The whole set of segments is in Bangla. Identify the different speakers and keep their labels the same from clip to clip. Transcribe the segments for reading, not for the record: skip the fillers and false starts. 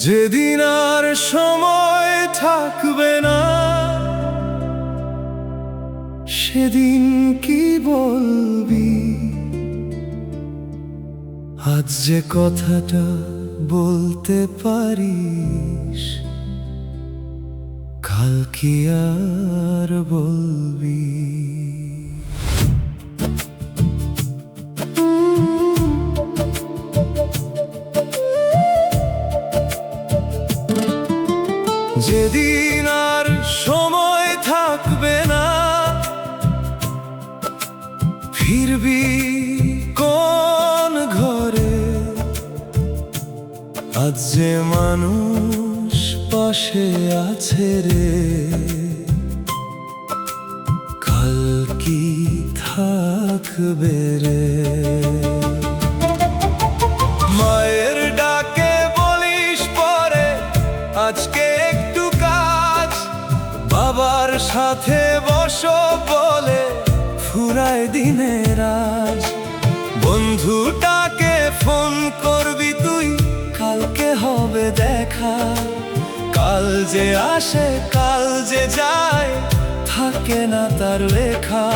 Speaker 1: যেদিন আর সময় থাকবে না, সেদিন কি বলবি? আজ যে কথাটা বলতে পারিস, কাল কি আর বলবি? যেদিন আর সময় থাকবে না, ফিরবি কোন ঘরে? আজ যে মানুষ পাশে আছে রে, কাল কি থাকবে রে? মায়ের ডাকে বলিস পরে আজকে একটু কাজ, বাবার সাথে বসো বলে ফুরায় দিনের আজ। বন্ধুটাকে ফোন করবি তুই, কালকে হবে দেখা। কাল যে আসে কাল যে যায়, থাকে না তার লেখা।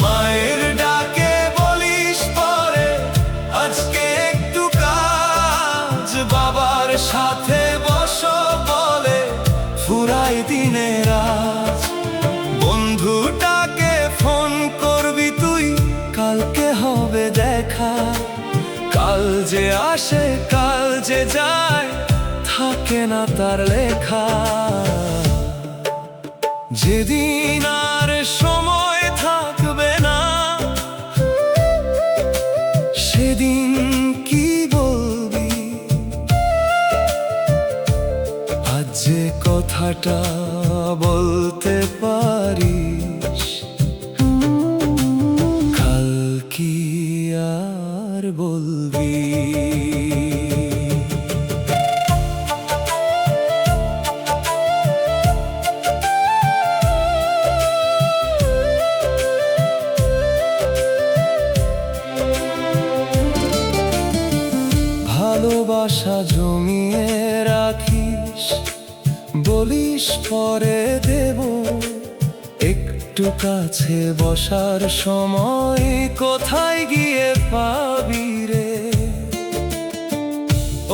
Speaker 1: মায়ের ডাকে বলিস পরে আজকে একটু কাজ, বাবার সাথে বসো বলে ফুরায় দিনের আজ। বন্ধুটাকে ফোন করবি তুই, কালকে হবে দেখা। কাল যে আসে কাল যে যায়, থাকে না তার লেখা। যেদিন আর সময় থাকবে না, সেদিন কি বলবি? আজ যে কথাটা বলতে পারিস, কাল কি আর বলবি? ভালোবাসা জমিয়ে রাখিস, বলিস পরে দেব। একটু কাছে বসার সময় কোথায় গিয়ে পাবি রে?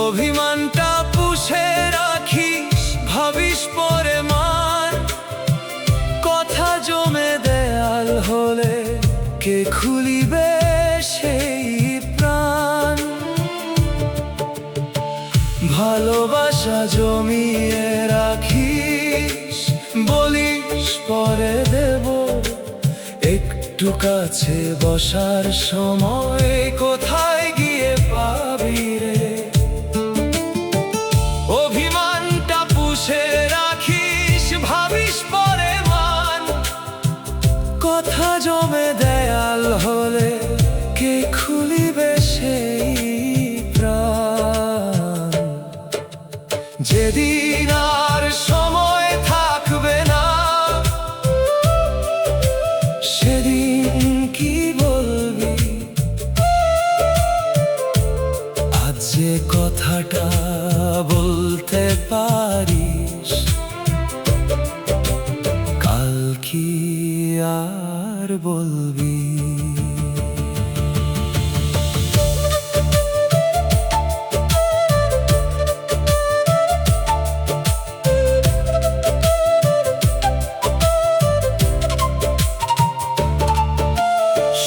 Speaker 1: অভিমানটা পুষে রাখিস, ভাবিস পরে মান। কথা জমে দেয়াল হলে কে খুলিবে সেই প্রাণ? ভালোবাসা জমিয়ে রাখিস, বলিস পরে দেব। একটু কাছে বসার সময় কোথায় গিয়ে পাবি রে? অভিমানটা পুষে রাখিস, ভাবিস পরে মান। কথা জমে দেয়াল হলে কে খুলিবে সেই প্রাণ? যেদিন আর সময় থাকবে না, সেদিন কি বলবি? আজ যে কথাটা বলতে পারিস, কাল কি আর বলবি?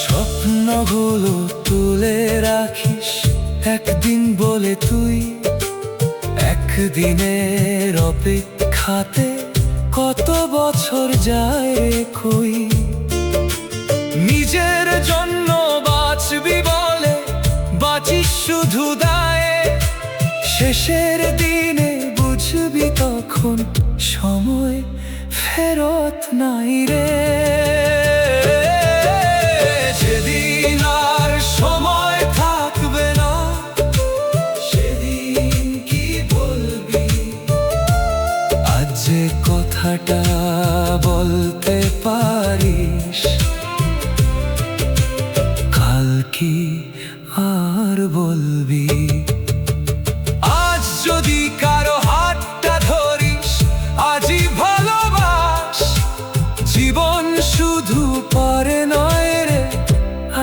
Speaker 1: স্বপ্নগুলো তুলে রাখিস একদিন বলে তুই। একদিনের অপেক্ষাতে কত বছর যায় রে কই? নিজের জন্য বাঁচবি বলে বাঁচিস শুধু দায়ে। শেষের দিনে বুঝবি তখন সময় ফেরত নাই রে। যেদিন আর সময় থাকবে না, সেদিন কি বলবি? আজ যে কথাটা বলতে পারিস, কাল কি আর বলবি? আজ যদি শুধু পরে নয় রে,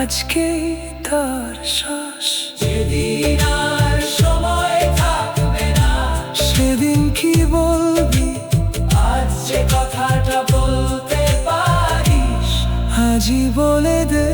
Speaker 1: আজকেই তার শ্বাস। যেদিন আর সময় থাকবে না, সেদিন কি বলবি? আজ যে কথাটা বলতে পারিস, আজই বলে দে।